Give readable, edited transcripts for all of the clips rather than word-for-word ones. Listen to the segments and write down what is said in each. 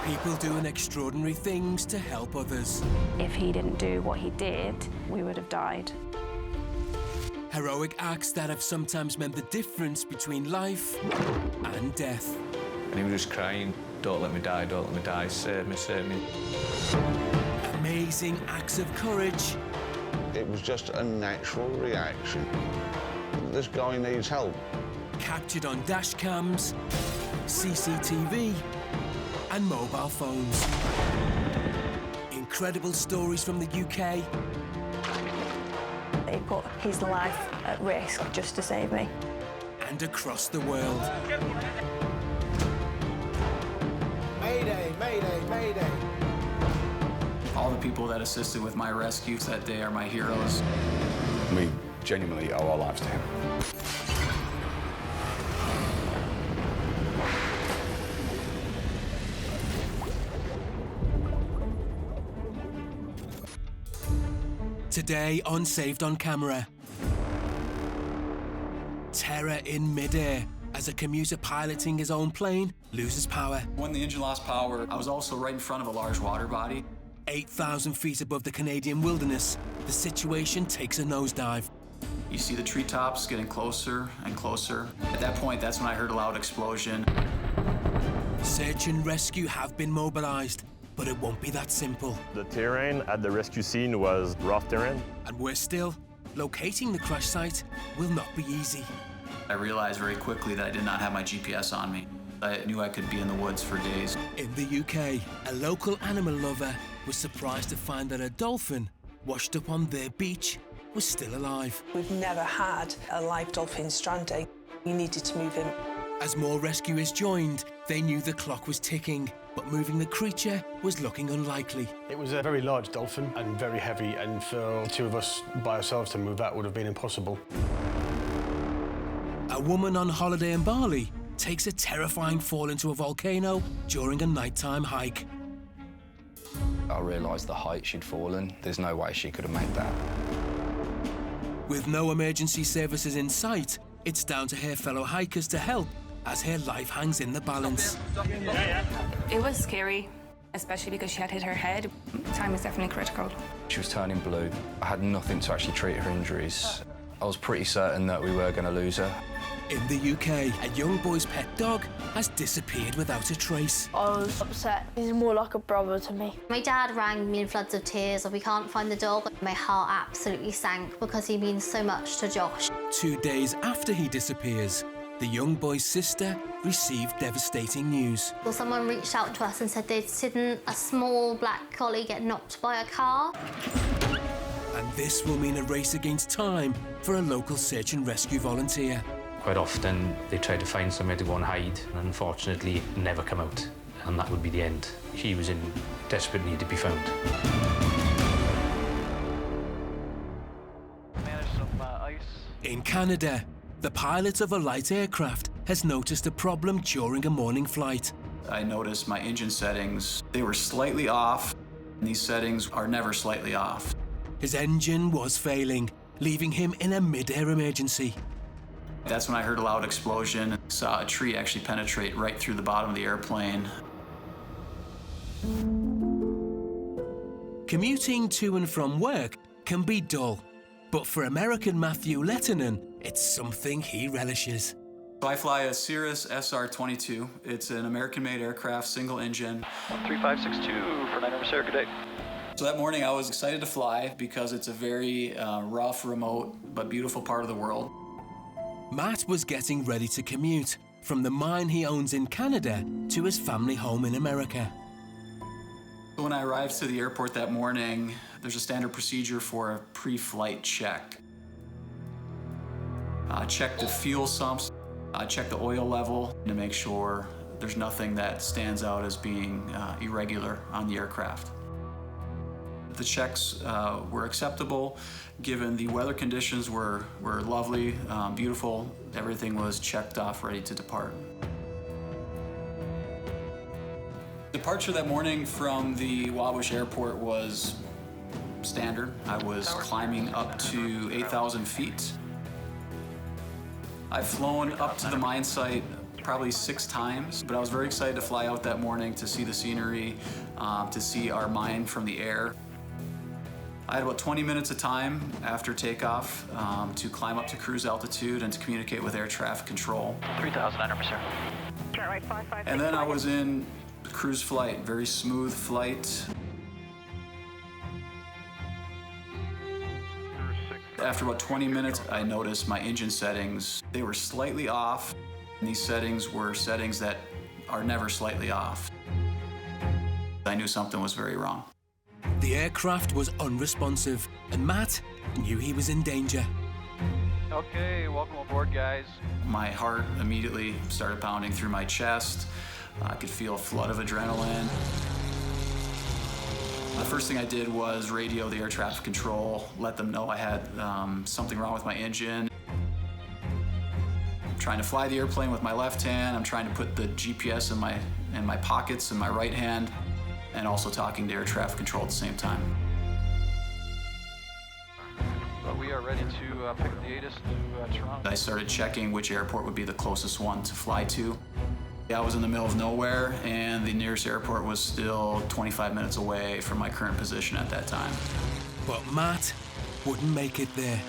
People doing extraordinary things to help others. If he didn't do what he did, we would have died. Heroic acts that have sometimes meant the difference between life and death. And he was just crying, "Don't let me die, don't let me die, save me, save me." Amazing acts of courage. It was just a natural reaction. This guy needs help. Captured on dash cams, CCTV, and mobile phones. Incredible stories from the UK. He put his life at risk just to save me. And across the world. Mayday, mayday, mayday. All the people that assisted with my rescues that day are my heroes. We genuinely owe our lives to him. Today on Saved on Camera. Terror in mid-air as a commuter piloting his own plane loses power. When the engine lost power, I was also right in front of a large water body. 8,000 feet above the Canadian wilderness, the situation takes a nosedive. You see the treetops getting closer and closer. At that point, that's when I heard a loud explosion. Search and rescue have been mobilized, but it won't be that simple. The terrain at the rescue scene was rough terrain. And worse still, locating the crash site will not be easy. I realized very quickly that I did not have my GPS on me. I knew I could be in the woods for days. In the UK, a local animal lover was surprised to find that a dolphin washed up on their beach was still alive. We've never had a live dolphin stranding. We needed to move him. As more rescuers joined, they knew the clock was ticking, but moving the creature was looking unlikely. It was a very large dolphin and very heavy, and for the two of us by ourselves to move that would have been impossible. A woman on holiday in Bali takes a terrifying fall into a volcano during a nighttime hike. I realised the height she'd fallen. There's no way she could have made that. With no emergency services in sight, it's down to her fellow hikers to help as her life hangs in the balance. It was scary, especially because she had hit her head. Time was definitely critical. She was turning blue. I had nothing to actually treat her injuries. I was pretty certain that we were going to lose her. In the UK, a young boy's pet dog has disappeared without a trace. I was upset. He's more like a brother to me. My dad rang me in floods of tears of we can't find the dog. My heart absolutely sank because he means so much to Josh. 2 days after he disappears, the young boy's sister received devastating news. Well, someone reached out to us and said they'd seen a small black collie get knocked by a car. And this will mean a race against time for a local search and rescue volunteer. Quite often they try to find somewhere to go and hide, and unfortunately never come out, and that would be the end. He was in desperate need to be found. In Canada, the pilot of a light aircraft has noticed a problem during a morning flight. I noticed my engine settings, they were slightly off. These settings are never slightly off. His engine was failing, leaving him in a mid-air emergency. That's when I heard a loud explosion and saw a tree actually penetrate right through the bottom of the airplane. Commuting to and from work can be dull, but for American Matthew Lettinen, it's something he relishes. So I fly a Cirrus SR-22. It's an American-made aircraft, single engine. 3562 for 9 Sarah, good day. So that morning I was excited to fly because it's a very rough, remote, but beautiful part of the world. Matt was getting ready to commute from the mine he owns in Canada to his family home in America. When I arrived to the airport that morning, there's a standard procedure for a pre-flight check. Check the fuel sumps, check the oil level to make sure there's nothing that stands out as being irregular on the aircraft. The checks were acceptable, given the weather conditions were lovely, beautiful. Everything was checked off, ready to depart. Departure that morning from the Wabush Airport was standard. I was climbing up to 8,000 feet. I've flown up to the mine site probably 6 times, but I was very excited to fly out that morning to see the scenery, to see our mine from the air. I had about 20 minutes of time after takeoff to climb up to cruise altitude and to communicate with air traffic control. 3,000 under, sir. And then I was in cruise flight, very smooth flight. After about 20 minutes, I noticed my engine settings, they were slightly off. And these settings were settings that are never slightly off. I knew something was very wrong. The aircraft was unresponsive, and Matt knew he was in danger. Okay, welcome aboard, guys. My heart immediately started pounding through my chest. I could feel a flood of adrenaline. The first thing I did was radio the air traffic control, let them know I had something wrong with my engine. I'm trying to fly the airplane with my left hand. I'm trying to put the GPS in my pockets in my right hand, and also talking to air traffic control at the same time. But we are ready to pick up the ATIS to Toronto. I started checking which airport would be the closest one to fly to. I was in the middle of nowhere, and the nearest airport was still 25 minutes away from my current position at that time. But Matt wouldn't make it there.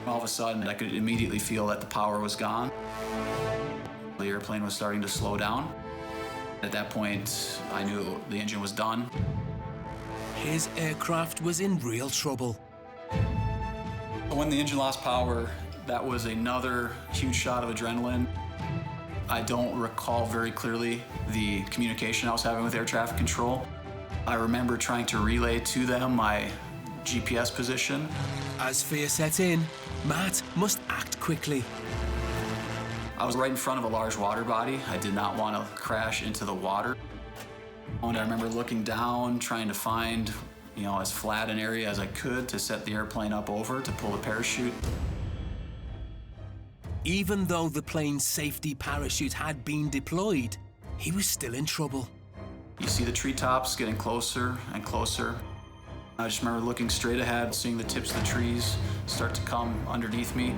All of a sudden, I could immediately feel that the power was gone. The airplane was starting to slow down. At that point, I knew the engine was done. His aircraft was in real trouble. When the engine lost power, that was another huge shot of adrenaline. I don't recall very clearly the communication I was having with air traffic control. I remember trying to relay to them my GPS position. As fear set in, Matt must act quickly. I was right in front of a large water body. I did not want to crash into the water. And I remember looking down, trying to find, as flat an area as I could to set the airplane up over to pull the parachute. Even though the plane's safety parachute had been deployed, he was still in trouble. You see the treetops getting closer and closer. I just remember looking straight ahead, seeing the tips of the trees start to come underneath me.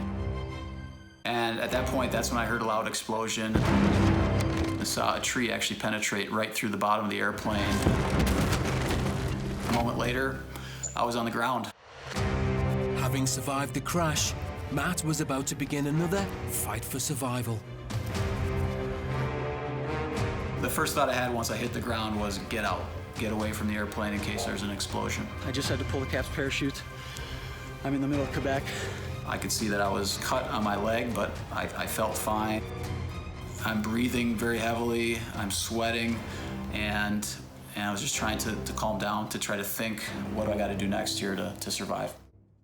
And at that point, that's when I heard a loud explosion. I saw a tree actually penetrate right through the bottom of the airplane. A moment later, I was on the ground. Having survived the crash, Matt was about to begin another fight for survival. The first thought I had once I hit the ground was get out, get away from the airplane in case there's an explosion. I just had to pull the cap's parachute. I'm in the middle of Quebec. I could see that I was cut on my leg, but I felt fine. I'm breathing very heavily, I'm sweating, and I was just trying to calm down, to try to think, what do I got to do next here to survive?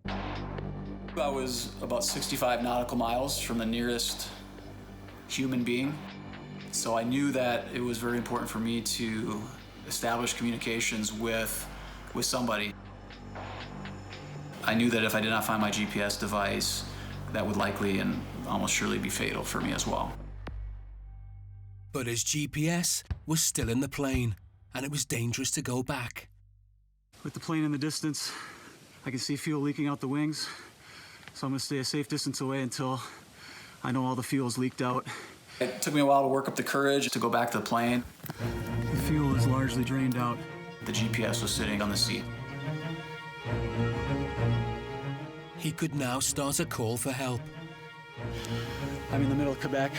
I was about 65 nautical miles from the nearest human being, so I knew that it was very important for me to establish communications with somebody. I knew that if I did not find my GPS device, that would likely and almost surely be fatal for me as well. But his GPS was still in the plane, and it was dangerous to go back. With the plane in the distance, I can see fuel leaking out the wings, so I'm gonna stay a safe distance away until I know all the fuel's leaked out. It took me a while to work up the courage to go back to the plane. The fuel is largely drained out. The GPS was sitting on the seat. He could now start a call for help. I'm in the middle of Quebec,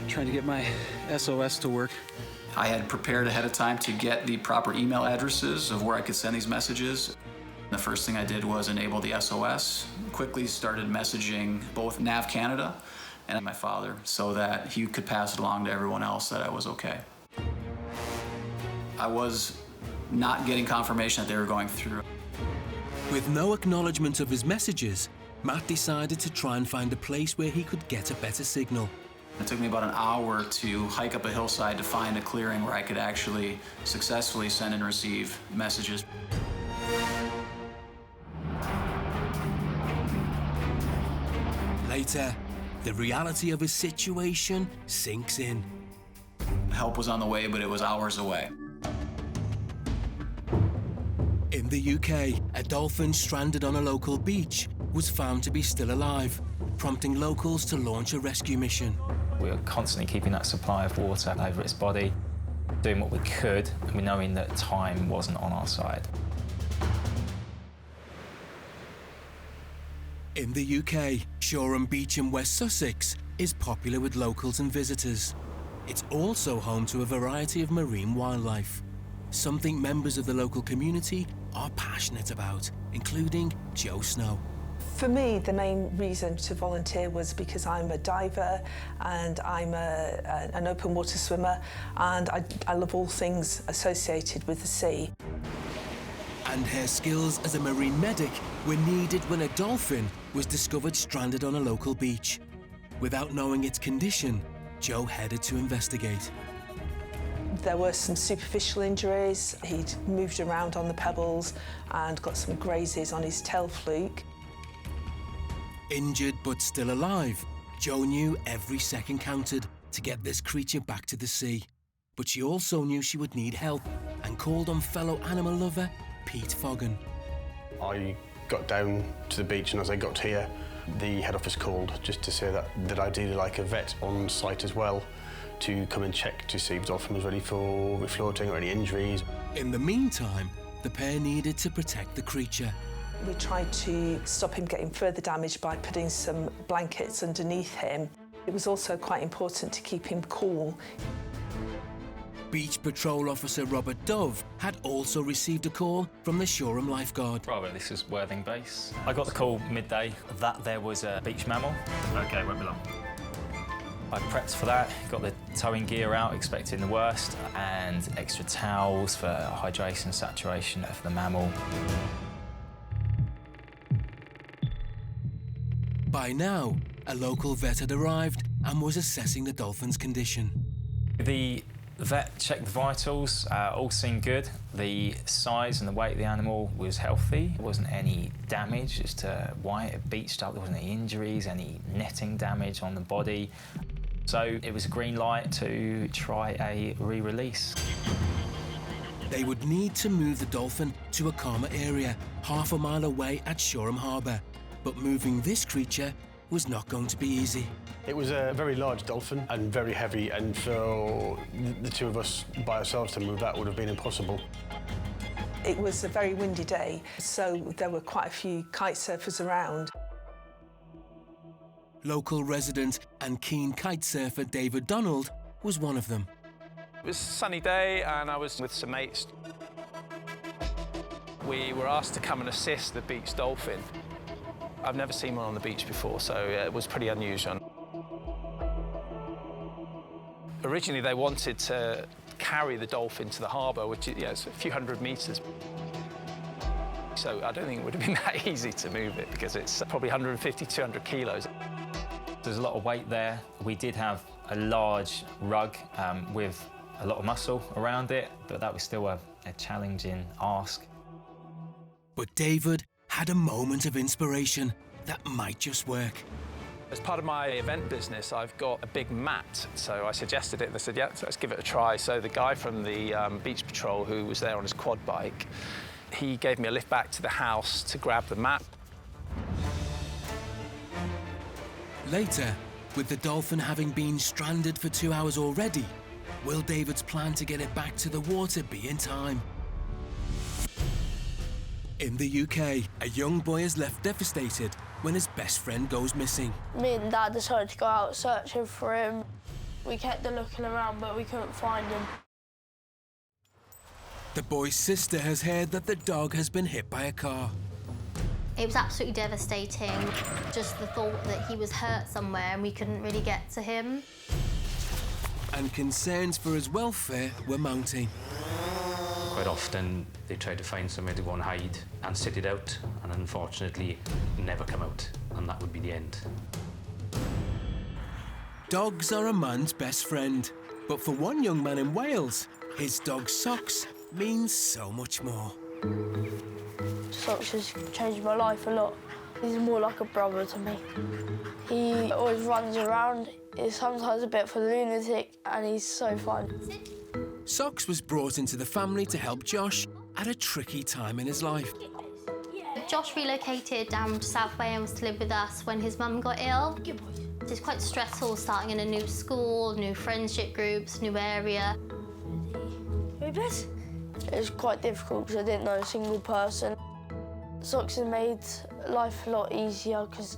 trying to get my SOS to work. I had prepared ahead of time to get the proper email addresses of where I could send these messages. The first thing I did was enable the SOS. Quickly started messaging both NAV Canada and my father so that he could pass it along to everyone else that I was okay. I was not getting confirmation that they were going through. With no acknowledgement of his messages, Matt decided to try and find a place where he could get a better signal. It took me about an hour to hike up a hillside to find a clearing where I could actually successfully send and receive messages. Later, the reality of his situation sinks in. Help was on the way, but it was hours away. In the UK, a dolphin stranded on a local beach was found to be still alive, prompting locals to launch a rescue mission. We were constantly keeping that supply of water over its body, doing what we could, and knowing that time wasn't on our side. In the UK, Shoreham Beach in West Sussex is popular with locals and visitors. It's also home to a variety of marine wildlife, something members of the local community are passionate about, including Joe Snow. For me, the main reason to volunteer was because I'm a diver and I'm an open water swimmer, and I love all things associated with the sea. And her skills as a marine medic were needed when a dolphin was discovered stranded on a local beach. Without knowing its condition, Joe headed to investigate. There were some superficial injuries. He'd moved around on the pebbles and got some grazes on his tail fluke. Injured but still alive, Joe knew every second counted to get this creature back to the sea. But she also knew she would need help and called on fellow animal lover Pete Foggan. I got down to the beach, and as I got here, the head office called just to say that ideally like a vet on site as well to come and check to see if Dolphin was ready for refloating or any injuries. In the meantime, the pair needed to protect the creature. We tried to stop him getting further damage by putting some blankets underneath him. It was also quite important to keep him cool. Beach Patrol Officer Robert Dove had also received a call from the Shoreham lifeguard. Bravo, this is Worthing Base. I got the call midday that there was a beach mammal. OK, won't be long. I prepped for that, got the towing gear out, expecting the worst, and extra towels for hydration, saturation of the mammal. By now, a local vet had arrived and was assessing the dolphin's condition. The vet checked the vitals, all seemed good. The size and the weight of the animal was healthy. There wasn't any damage as to why it beached up. There wasn't any injuries, any netting damage on the body. So it was a green light to try a re-release. They would need to move the dolphin to a calmer area, half a mile away at Shoreham Harbour. But moving this creature was not going to be easy. It was a very large dolphin and very heavy, and for the two of us by ourselves to move that would have been impossible. It was a very windy day, so there were quite a few kite surfers around. Local resident and keen kite surfer David Donald was one of them. It was a sunny day and I was with some mates. We were asked to come and assist the beach dolphin. I've never seen one on the beach before, so it was pretty unusual. Originally, they wanted to carry the dolphin to the harbour, which is a few hundred metres. So I don't think it would have been that easy to move it because it's probably 150, 200 kilos. There's a lot of weight there. We did have a large rug with a lot of muscle around it, but that was still a challenging ask. But David had a moment of inspiration that might just work. As part of my event business, I've got a big mat, so I suggested it. They said, yeah, so let's give it a try. So the guy from the Beach Patrol, who was there on his quad bike, he gave me a lift back to the house to grab the mat. Later, with the dolphin having been stranded for 2 hours already, will David's plan to get it back to the water be in time? In the UK, a young boy is left devastated when his best friend goes missing. Me and Dad decided to go out searching for him. We kept looking around, but we couldn't find him. The boy's sister has heard that the dog has been hit by a car. It was absolutely devastating. Just the thought that he was hurt somewhere and we couldn't really get to him. And concerns for his welfare were mounting. Quite often they try to find somewhere to go and hide and sit it out, and unfortunately never come out, and that would be the end. Dogs are a man's best friend, but for one young man in Wales, his dog Socks means so much more. Socks has changed my life a lot. He's more like a brother to me. He always runs around. He's sometimes a bit of a lunatic, and he's so fun. Socks was brought into the family to help Josh at a tricky time in his life. Josh relocated down to South Wales to live with us when his mum got ill. It's quite stressful starting in a new school, new friendship groups, new area. It was quite difficult because I didn't know a single person. Socks have made life a lot easier because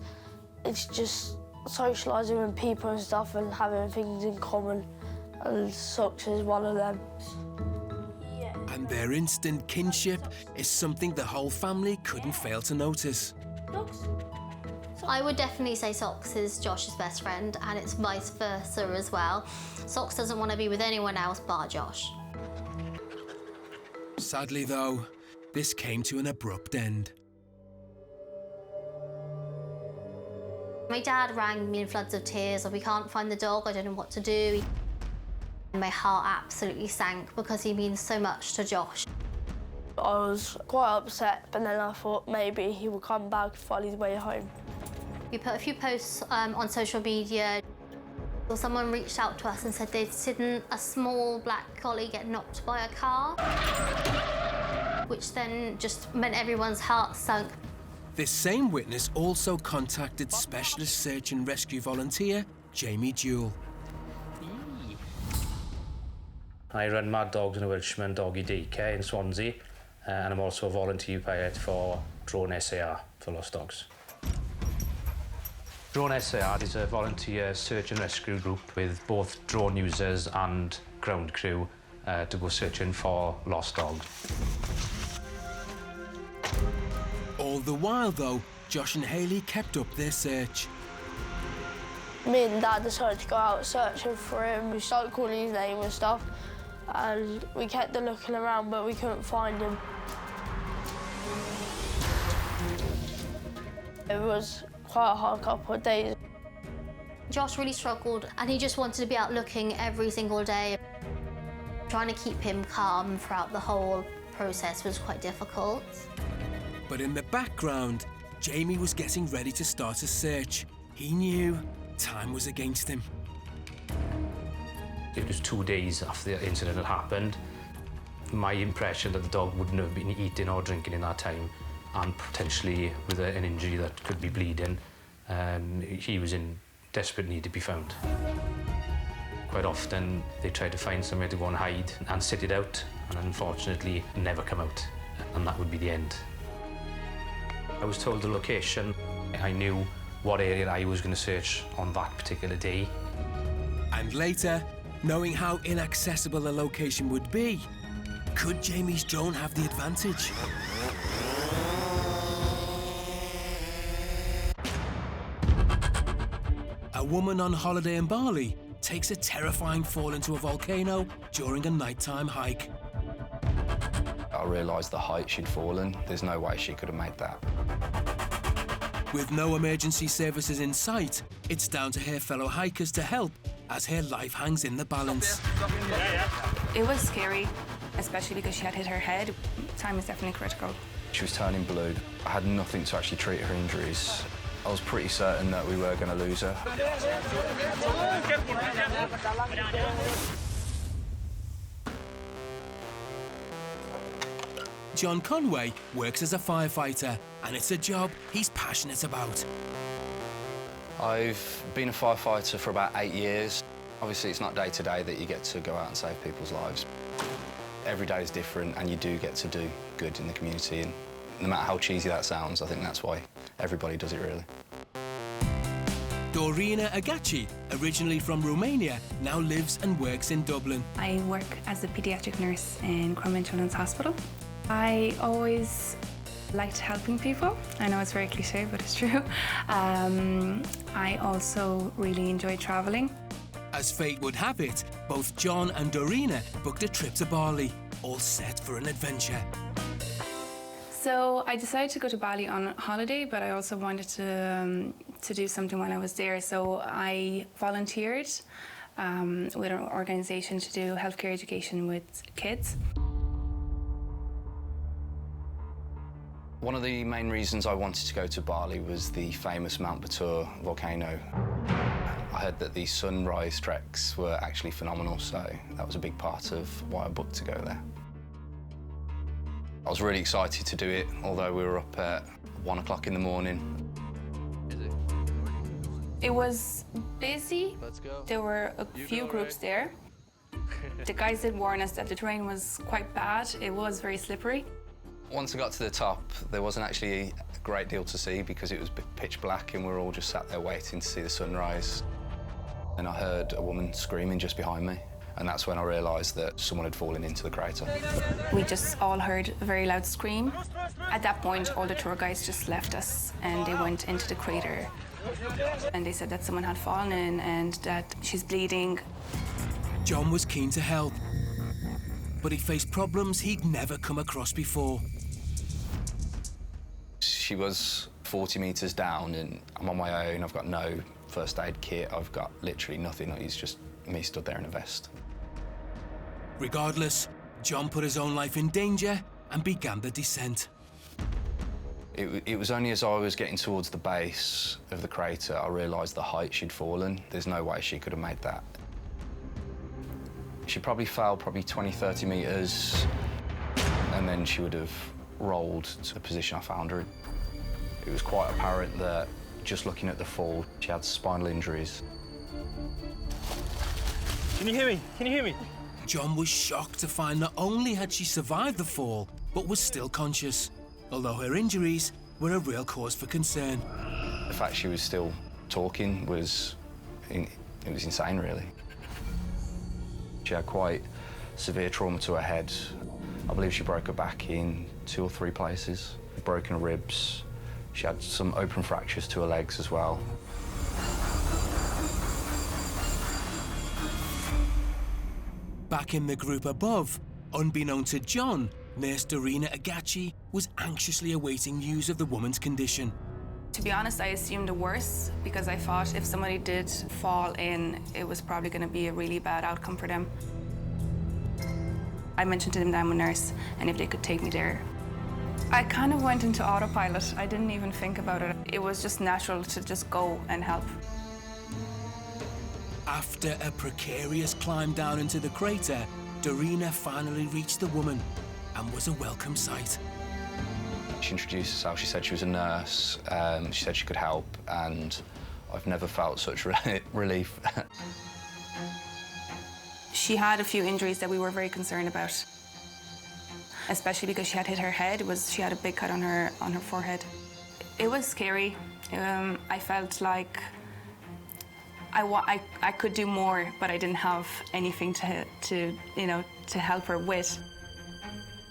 it's just socialising with people and stuff and having things in common, and Socks is one of them. And their instant kinship is something the whole family couldn't fail to notice. I would definitely say Socks is Josh's best friend, and it's vice versa as well. Socks doesn't want to be with anyone else but Josh. Sadly, though, this came to an abrupt end. My dad rang me in floods of tears. We can't find the dog, I don't know what to do. My heart absolutely sank because he means so much to Josh. I was quite upset, but then I thought maybe he would come back on his way home. We put a few posts on social media. Someone reached out to us and said they'd seen a small black collie get knocked by a car, which then just meant everyone's heart sunk. This same witness also contacted specialist search and rescue volunteer Jamie Jewell. I run Mad Dogs and a Welshman doggy daycare in Swansea, and I'm also a volunteer pilot for Drone SAR for Lost Dogs. Drone SAR is a volunteer search and rescue group with both drone users and ground crew to go searching for lost dogs. All the while, though, Josh and Hayley kept up their search. Me and Dad decided to go out searching for him. We started calling his name and stuff, and we kept looking around, but we couldn't find him. It was quite a hard couple of days. Josh really struggled, and he just wanted to be out looking every single day. Trying to keep him calm throughout the whole process was quite difficult. But in the background, Jamie was getting ready to start a search. He knew time was against him. It was 2 days after the incident had happened. My impression that the dog wouldn't have been eating or drinking in that time, and potentially with an injury that could be bleeding, he was in desperate need to be found. Quite often they try to find somewhere to go and hide and sit it out, and unfortunately never come out, and that would be the end. I was told the location. I knew what area I was going to search on that particular day. And later, knowing how inaccessible a location would be, could Jamie's drone have the advantage? A woman on holiday in Bali takes a terrifying fall into a volcano during a nighttime hike. I realised the height she'd fallen. There's no way she could have made that. With no emergency services in sight, it's down to her fellow hikers to help as her life hangs in the balance. It was scary, especially because she had hit her head. Time is definitely critical. She was turning blue. I had nothing to actually treat her injuries. I was pretty certain that we were going to lose her. John Conway works as a firefighter, and it's a job he's passionate about. I've been a firefighter for about 8 years. Obviously, it's not day to day that you get to go out and save people's lives. Every day is different, and you do get to do good in the community. And no matter how cheesy that sounds, I think that's why everybody does it, really. Dorina Agaci, originally from Romania, now lives and works in Dublin. I work as a paediatric nurse in Crumlin Children's Hospital. I always liked helping people. I know it's very cliche, but it's true. I also really enjoy traveling. As fate would have it, both John and Dorina booked a trip to Bali, all set for an adventure. So I decided to go to Bali on holiday, but I also wanted to do something while I was there. So I volunteered with an organisation to do healthcare education with kids. One of the main reasons I wanted to go to Bali was the famous Mount Batur volcano. I heard that the sunrise treks were actually phenomenal, so that was a big part of why I booked to go there. I was really excited to do it, although we were up at 1 o'clock in the morning. It was busy. There were a few groups there. The guys did warn us that the terrain was quite bad. It was very slippery. Once I got to the top, there wasn't actually a great deal to see because it was pitch black and we were all just sat there waiting to see the sunrise. And I heard a woman screaming just behind me, and that's when I realised that someone had fallen into the crater. We just all heard a very loud scream. At that point, all the tour guides just left us and they went into the crater. And they said that someone had fallen in and that she's bleeding. John was keen to help, but he faced problems he'd never come across before. She was 40 metres down and I'm on my own. I've got no first aid kit. I've got literally nothing. It's just me stood there in a vest. Regardless, John put his own life in danger and began the descent. It was only as I was getting towards the base of the crater I realised the height she'd fallen. There's no way she could have made that. She probably fell 20, 30 metres and then she would have rolled to the position I found her in. It was quite apparent that just looking at the fall, she had spinal injuries. Can you hear me? Can you hear me? John was shocked to find not only had she survived the fall, but was still conscious, although her injuries were a real cause for concern. The fact she was still talking was insane, really. She had quite severe trauma to her head. I believe she broke her back in 2 or 3 places, broken ribs. She had some open fractures to her legs as well. Back in the group above, unbeknown to John, Nurse Dorina Agachi was anxiously awaiting news of the woman's condition. To be honest, I assumed the worst because I thought if somebody did fall in, it was probably going to be a really bad outcome for them. I mentioned to them that I'm a nurse and if they could take me there. I kind of went into autopilot. I didn't even think about it. It was just natural to just go and help. After a precarious climb down into the crater, Dorina finally reached the woman and was a welcome sight. She introduced herself. She said she was a nurse. She said she could help, and I've never felt such relief. She had a few injuries that we were very concerned about, especially because she had hit her head. She had a big cut on her forehead. It was scary. I felt like I could do more, but I didn't have anything to help her with.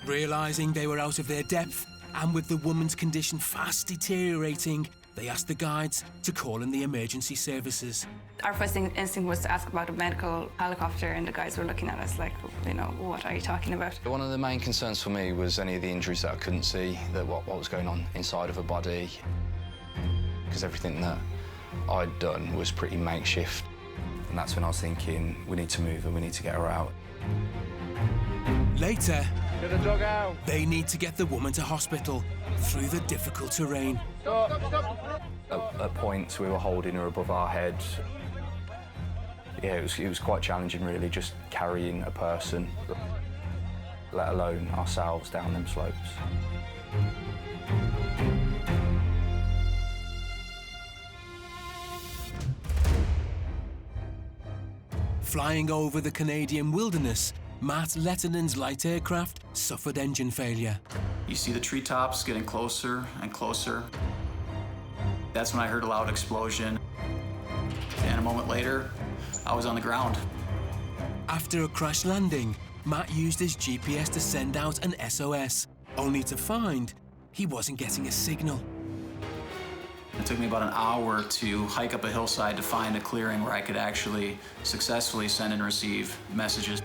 Realising they were out of their depth, and with the woman's condition fast deteriorating, they asked the guides to call in the emergency services. Our first instinct was to ask about a medical helicopter, and the guys were looking at us like, what are you talking about? One of the main concerns for me was any of the injuries that I couldn't see, what was going on inside of her body, because everything that I'd done was pretty makeshift. And that's when I was thinking, we need to move her, we need to get her out. Later, get the dog out. They need to get the woman to hospital through the difficult terrain. At points, we were holding her above our head. Yeah, it was quite challenging, really, just carrying a person, let alone ourselves down them slopes. Flying over the Canadian wilderness, Matt Lettonen's light aircraft suffered engine failure. You see the treetops getting closer and closer. That's when I heard a loud explosion. And a moment later, I was on the ground. After a crash landing, Matt used his GPS to send out an SOS, only to find he wasn't getting a signal. It took me about an hour to hike up a hillside to find a clearing where I could actually successfully send and receive messages.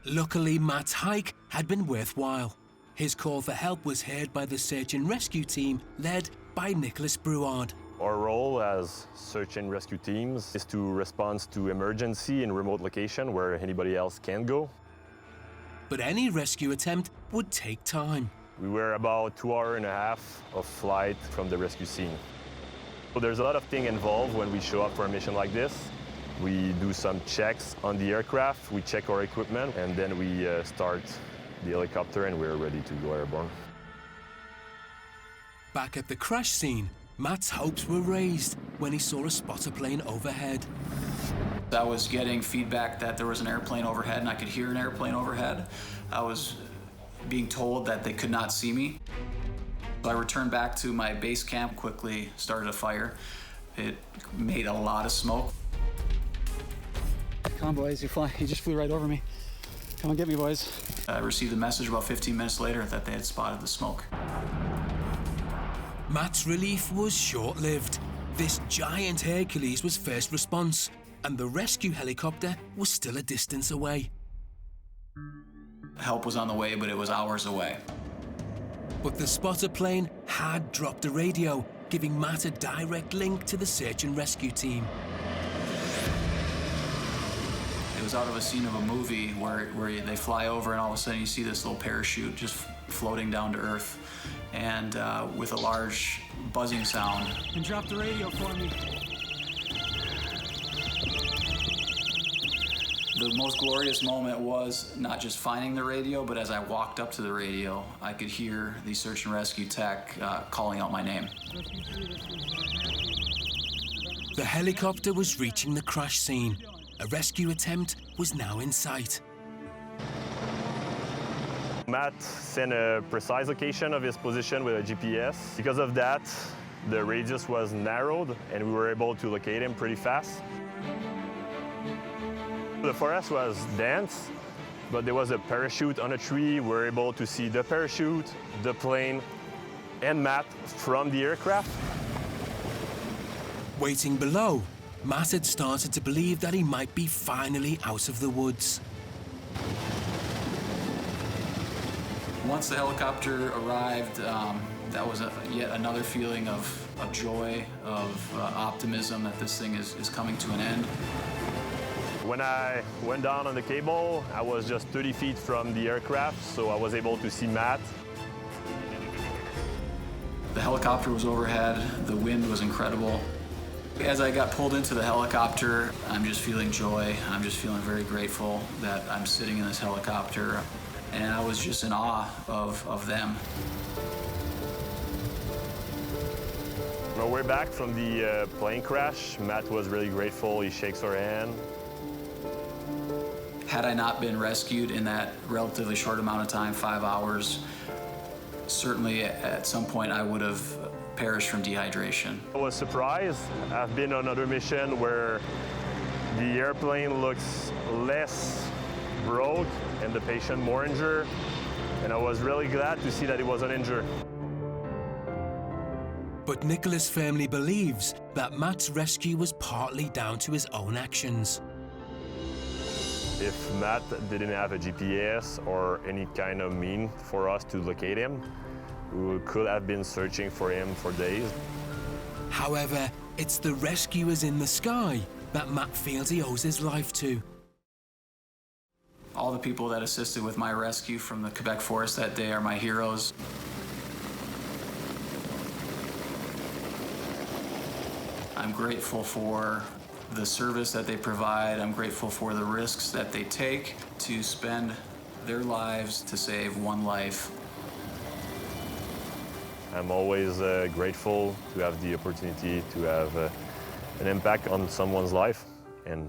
Luckily, Matt's hike had been worthwhile. His call for help was heard by the search and rescue team led by Nicholas Brouard. Our role as search and rescue teams is to respond to emergency in remote location where anybody else can't go. But any rescue attempt would take time. We were about 2.5 hours of flight from the rescue scene. So there's a lot of things involved when we show up for a mission like this. We do some checks on the aircraft, we check our equipment, and then we start the helicopter and we were ready to go airborne. Back at the crash scene, Matt's hopes were raised when he saw a spotter plane overhead. I was getting feedback that there was an airplane overhead and I could hear an airplane overhead. I was being told that they could not see me. So I returned back to my base camp, quickly started a fire. It made a lot of smoke. Come on, boys, you just flew right over me. Come on, get me, boys. I received a message about 15 minutes later that they had spotted the smoke. Matt's relief was short-lived. This giant Hercules was first response, and the rescue helicopter was still a distance away. Help was on the way, but it was hours away. But the spotter plane had dropped a radio, giving Matt a direct link to the search and rescue team. It was out of a scene of a movie where they fly over and all of a sudden you see this little parachute just floating down to earth, and with a large buzzing sound. And drop the radio for me. The most glorious moment was not just finding the radio, but as I walked up to the radio, I could hear the search and rescue tech calling out my name. The helicopter was reaching the crash scene. A rescue attempt was now in sight. Matt sent a precise location of his position with a GPS. Because of that, the radius was narrowed and we were able to locate him pretty fast. The forest was dense, but there was a parachute on a tree. We were able to see the parachute, the plane, and Matt from the aircraft. Waiting below, Matt had started to believe that he might be finally out of the woods. Once the helicopter arrived, that was yet another feeling of joy, of optimism that this thing is coming to an end. When I went down on the cable, I was just 30 feet from the aircraft, so I was able to see Matt. The helicopter was overhead, the wind was incredible. As I got pulled into the helicopter, I'm just feeling joy. I'm just feeling very grateful that I'm sitting in this helicopter, and I was just in awe of them. On our way back from the plane crash, Matt was really grateful. He shakes our hand. Had I not been rescued in that relatively short amount of time, 5 hours, certainly at some point I would have perished from dehydration. I was surprised. I've been on another mission where the airplane looks less broke and the patient more injured, and I was really glad to see that he wasn't injured. But Nicholas firmly believes that Matt's rescue was partly down to his own actions. If Matt didn't have a GPS or any kind of mean for us to locate him, we could have been searching for him for days. However, it's the rescuers in the sky that Matt feels he owes his life to. All the people that assisted with my rescue from the Quebec forest that day are my heroes. I'm grateful for the service that they provide. I'm grateful for the risks that they take to spend their lives to save one life. I'm always grateful to have the opportunity to have an impact on someone's life and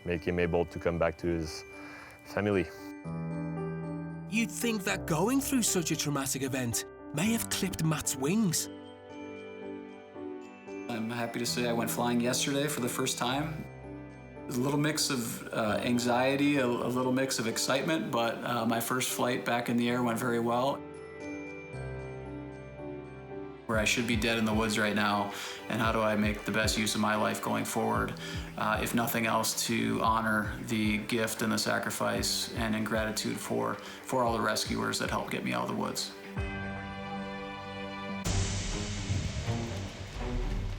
make him able to come back to his family. You'd think that going through such a traumatic event may have clipped Matt's wings. I'm happy to say I went flying yesterday for the first time. A little mix of anxiety, a little mix of excitement, but my first flight back in the air went very well. Where I should be dead in the woods right now, and how do I make the best use of my life going forward, if nothing else to honor the gift and the sacrifice and in gratitude for all the rescuers that helped get me out of the woods.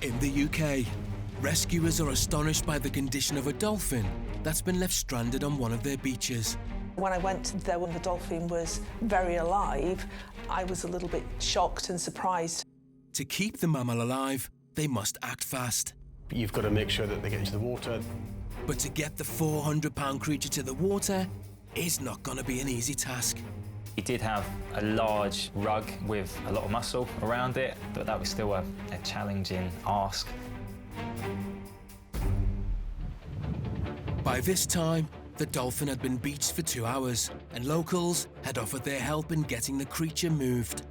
In the UK, rescuers are astonished by the condition of a dolphin that's been left stranded on one of their beaches. When I went there when the dolphin was very alive, I was a little bit shocked and surprised. To keep the mammal alive, they must act fast. You've got to make sure that they get into the water. But to get the 400-pound creature to the water, is not going to be an easy task. He did have a large rug with a lot of muscle around it, but that was still a challenging ask. By this time, the dolphin had been beached for 2 hours, and locals had offered their help in getting the creature moved.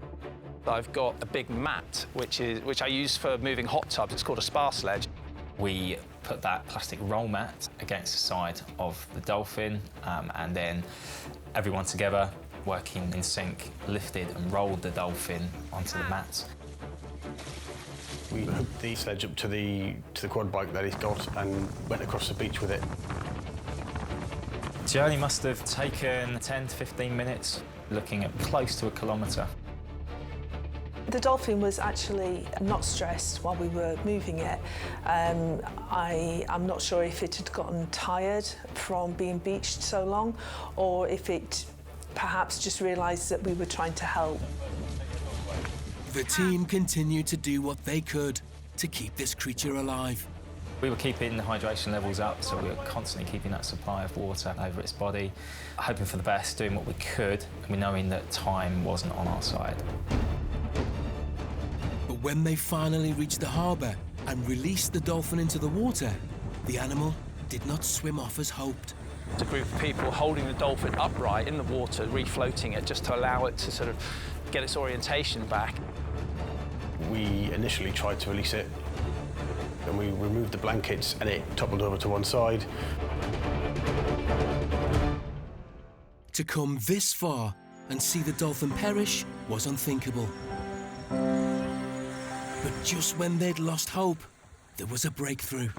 I've got a big mat, which I use for moving hot tubs. It's called a spar sledge. We put that plastic roll mat against the side of the dolphin, and then everyone together, working in sync, lifted and rolled the dolphin onto the mat. We hooked the sledge up to the quad bike that he's got and went across the beach with it. The journey must have taken 10 to 15 minutes, looking at close to a kilometre. The dolphin was actually not stressed while we were moving it. I'm not sure if it had gotten tired from being beached so long, or if it perhaps just realised that we were trying to help. The team continued to do what they could to keep this creature alive. We were keeping the hydration levels up, so we were constantly keeping that supply of water over its body, hoping for the best, doing what we could, and knowing that time wasn't on our side. But when they finally reached the harbour and released the dolphin into the water, the animal did not swim off as hoped. It's a group of people holding the dolphin upright in the water, refloating it just to allow it to sort of get its orientation back. We initially tried to release it, and we removed the blankets and it toppled over to one side. To come this far and see the dolphin perish was unthinkable. But just when they'd lost hope, there was a breakthrough.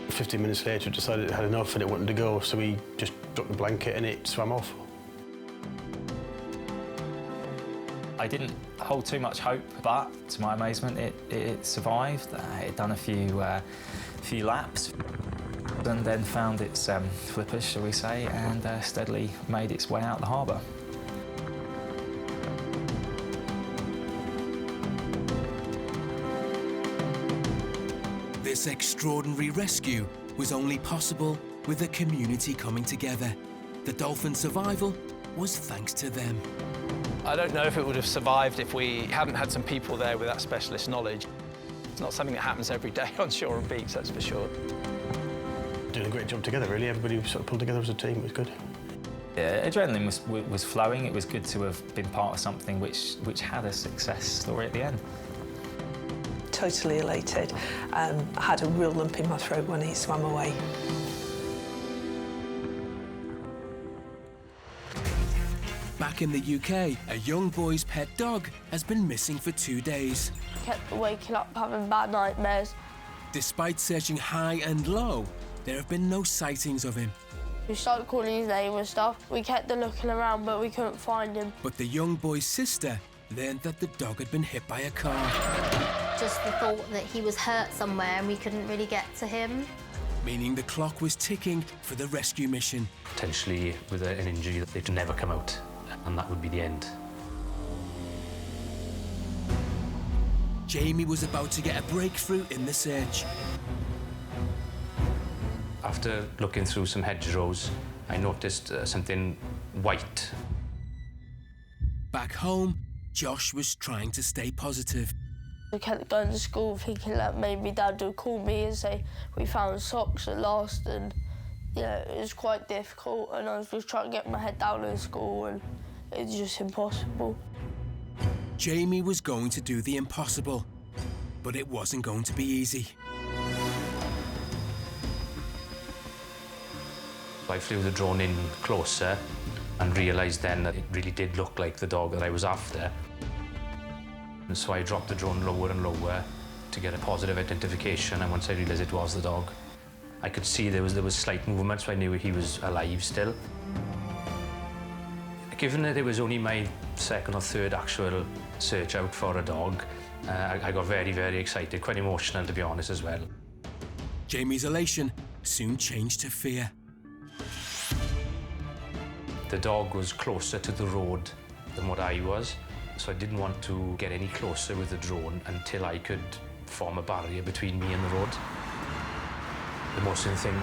15 minutes later, it decided it had enough and it wanted to go, so we just dropped the blanket and it swam off. I didn't hold too much hope, but to my amazement, it survived. It had done a few laps and then found its flippers, shall we say, and steadily made its way out the harbour. This extraordinary rescue was only possible with the community coming together. The dolphin's survival was thanks to them. I don't know if it would have survived if we hadn't had some people there with that specialist knowledge. It's not something that happens every day on shore and beach, that's for sure. Doing a great job together, really. Everybody sort of pulled together as a team. It was good. Yeah, adrenaline was flowing. It was good to have been part of something which had a success story at the end. Totally elated. I had a real lump in my throat when he swam away. Back in the UK, a young boy's pet dog has been missing for 2 days. Kept waking up having bad nightmares. Despite searching high and low, there have been no sightings of him. We started calling his name and stuff. We kept looking around, but we couldn't find him. But the young boy's sister learned that the dog had been hit by a car. Just the thought that he was hurt somewhere and we couldn't really get to him. Meaning the clock was ticking for the rescue mission. Potentially with an injury that they'd never come out, and that would be the end. Jamie was about to get a breakthrough in the search. After looking through some hedgerows, I noticed something white. Back home, Josh was trying to stay positive. I kept going to school thinking that maybe Dad would call me and say, we found socks at last, and it was quite difficult, and I was just trying to get my head down in school, and it was just impossible. Jamie was going to do the impossible, but it wasn't going to be easy. I flew the drone in closer and realised then that it really did look like the dog that I was after. And so I dropped the drone lower and lower to get a positive identification, and once I realised it was the dog, I could see there was slight movement, so I knew he was alive still. Given that it was only my second or third actual search out for a dog, I got very, very excited, quite emotional to be honest as well. Jamie's elation soon changed to fear. The dog was closer to the road than what I was, so I didn't want to get any closer with the drone until I could form a barrier between me and the road. The most thing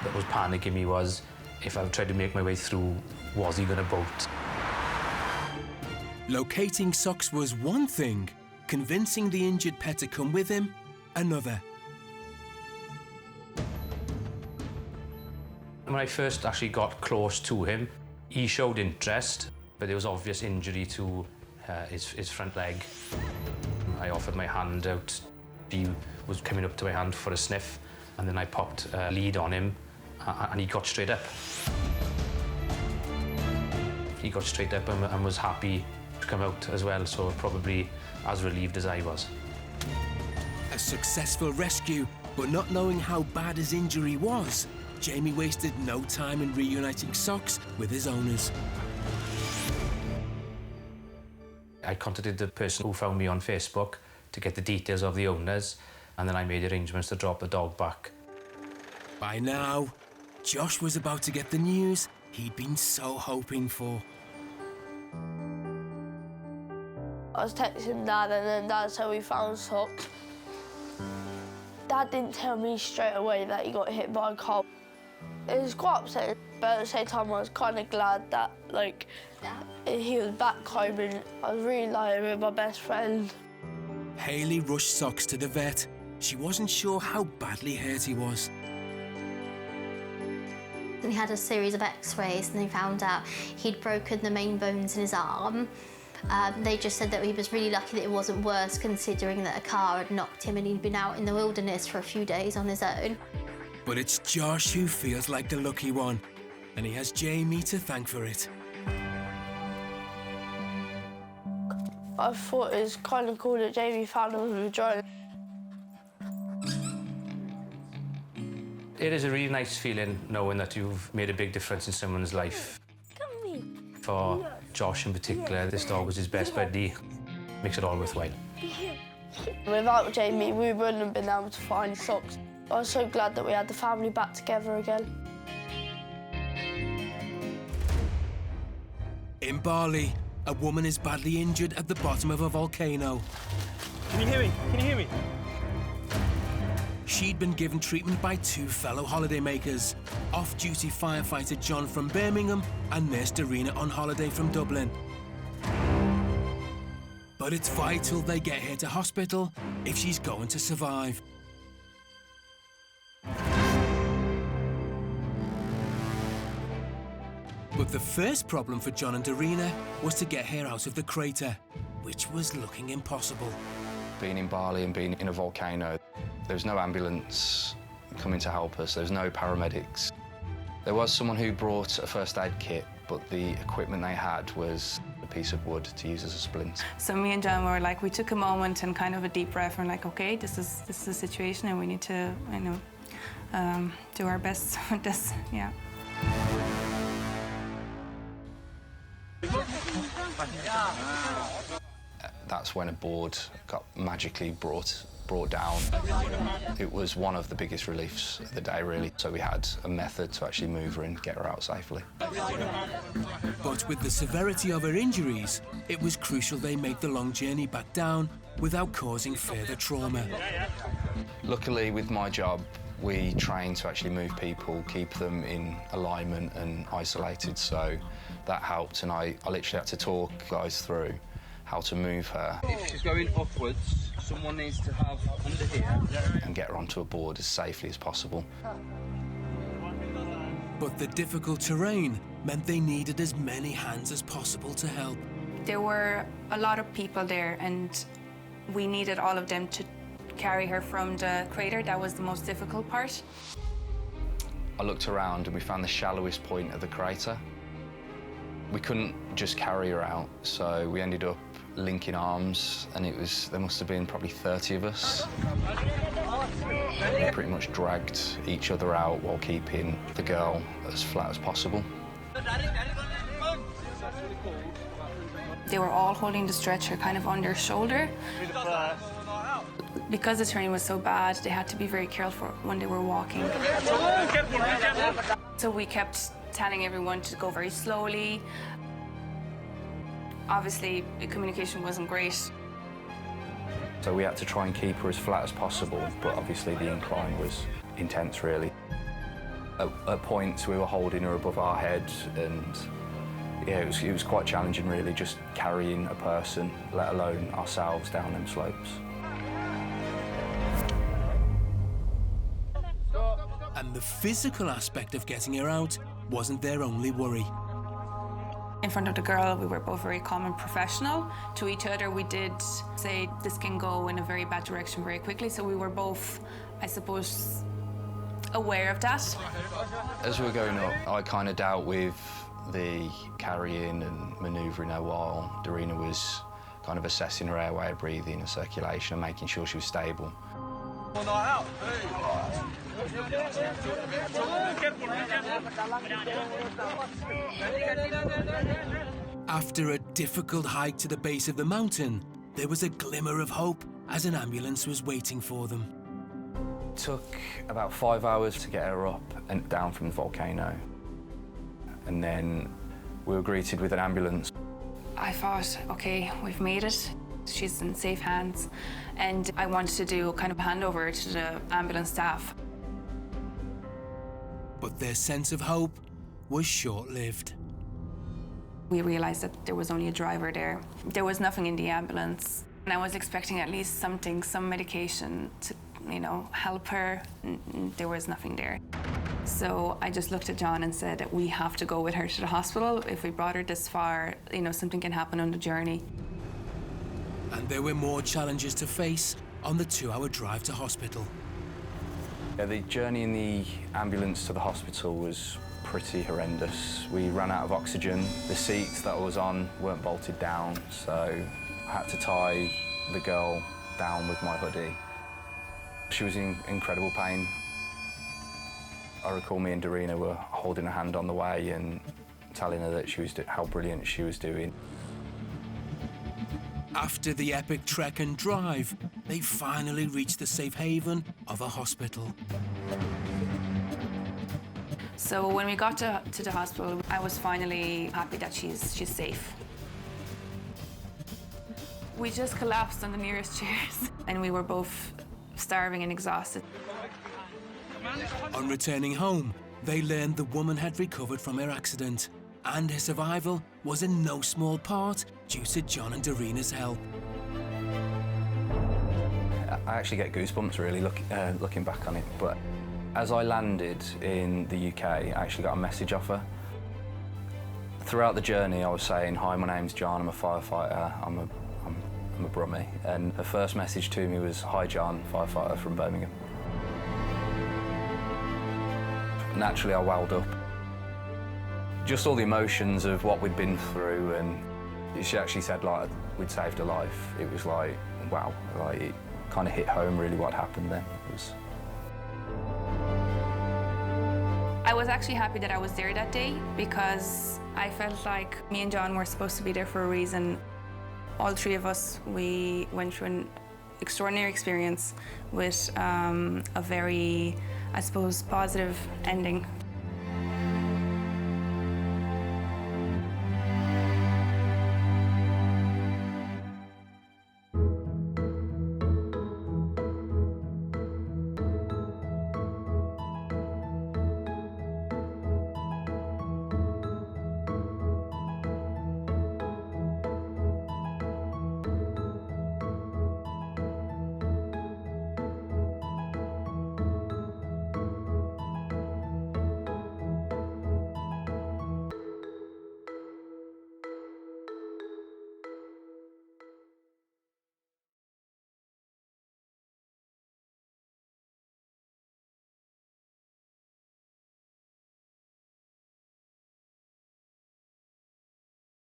that was panicking me was if I tried to make my way through, was he going to bolt? Locating socks was one thing, convincing the injured pet to come with him, another. When I first actually got close to him, he showed interest, but there was obvious injury to his front leg. I offered my hand out. He was coming up to my hand for a sniff, and then I popped a lead on him, and he got straight up. He got straight up and was happy to come out as well, so probably as relieved as I was. A successful rescue, but not knowing how bad his injury was, Jamie wasted no time in reuniting socks with his owners. I contacted the person who found me on Facebook to get the details of the owners, and then I made arrangements to drop the dog back. By now, Josh was about to get the news he'd been so hoping for. I was texting Dad, and then Dad said we found socks. Dad didn't tell me straight away that he got hit by a car. It was quite upsetting, but at the same time I was kind of glad that, like, he was back home and I was really with my best friend. Hayley rushed Socks to the vet. She wasn't sure how badly hurt he was. We had a series of x-rays and they found out he'd broken the main bones in his arm. They just said that he was really lucky that it wasn't worse, considering that a car had knocked him and he'd been out in the wilderness for a few days on his own. But it's Josh who feels like the lucky one, and he has Jamie to thank for it. I thought it was kind of cool that Jamie found him with a drone. It is a really nice feeling knowing that you've made a big difference in someone's life. For Josh in particular, this dog was his best buddy. Makes it all worthwhile. Without Jamie, we wouldn't have been able to find socks. I was so glad that we had the family back together again. In Bali, a woman is badly injured at the bottom of a volcano. Can you hear me? Can you hear me? She'd been given treatment by two fellow holidaymakers, off-duty firefighter John from Birmingham and Nurse Darina on holiday from Dublin. But it's vital they get her to hospital if she's going to survive. But the first problem for John and Darina was to get her out of the crater, which was looking impossible. Being in Bali and being in a volcano, there was no ambulance coming to help us. There was no paramedics. There was someone who brought a first aid kit, but the equipment they had was a piece of wood to use as a splint. So me and John were like, we took a moment and kind of a deep breath and like, okay, this is the situation and we need to, do our best with this, yeah. That's when a board got magically brought down. It was one of the biggest reliefs of the day, really. So we had a method to actually move her and get her out safely. But with the severity of her injuries, it was crucial they make the long journey back down without causing further trauma. Luckily, with my job, we train to actually move people, keep them in alignment and isolated, so that helped, and I literally had to talk guys through how to move her. If she's going upwards, someone needs to have under here. And get her onto a board as safely as possible. But the difficult terrain meant they needed as many hands as possible to help. There were a lot of people there and we needed all of them to carry her from the crater. That was the most difficult part. I looked around and we found the shallowest point of the crater. We couldn't just carry her out, so we ended up linking arms, and there must have been probably 30 of us. We pretty much dragged each other out while keeping the girl as flat as possible. They were all holding the stretcher kind of on their shoulder. Because the terrain was so bad, they had to be very careful when they were walking. So we kept telling everyone to go very slowly. Obviously, the communication wasn't great. So we had to try and keep her as flat as possible, but obviously the incline was intense, really. At points we were holding her above our head, and yeah, it was quite challenging really, just carrying a person, let alone ourselves, down them slopes. And the physical aspect of getting her out wasn't their only worry. In front of the girl, we were both very calm and professional. To each other, we did say this can go in a very bad direction very quickly, so we were both, I suppose, aware of that. As we were going up, I kind of dealt with the carrying and manoeuvring her while Darina was kind of assessing her airway, her breathing and circulation and making sure she was stable. After a difficult hike to the base of the mountain, there was a glimmer of hope as an ambulance was waiting for them. It took about 5 hours to get her up and down from the volcano. And then we were greeted with an ambulance. I thought, okay, we've made it. She's in safe hands. And I wanted to do kind of a handover to the ambulance staff. But their sense of hope was short-lived. We realized that there was only a driver there. There was nothing in the ambulance. And I was expecting at least something, some medication to, you know, help her. There was nothing there. So I just looked at John and said, we have to go with her to the hospital. If we brought her this far, you know, something can happen on the journey. And there were more challenges to face on the 2-hour drive to hospital. Yeah, the journey in the ambulance to the hospital was pretty horrendous. We ran out of oxygen. The seats that I was on weren't bolted down, so I had to tie the girl down with my hoodie. She was in incredible pain. I recall me and Darina were holding her hand on the way and telling her that how brilliant she was doing. After the epic trek and drive, they finally reached the safe haven of a hospital. So when we got to the hospital, I was finally happy that she's safe. We just collapsed on the nearest chairs, and we were both starving and exhausted. On returning home, they learned the woman had recovered from her accident, and her survival was in no small part due to John and Darina's help. I actually get goosebumps really looking back on it, but as I landed in the UK, I actually got a message off her. Throughout the journey, I was saying, "Hi, my name's John, I'm a firefighter, I'm a brummie," and her first message to me was, "Hi John, firefighter from Birmingham." Naturally, I welled up. Just all the emotions of what we'd been through, and she actually said like we'd saved her life. It was like, wow, like it kind of hit home really what happened then. I was actually happy that I was there that day because I felt like me and John were supposed to be there for a reason. All three of us, we went through an extraordinary experience with a very, I suppose, positive ending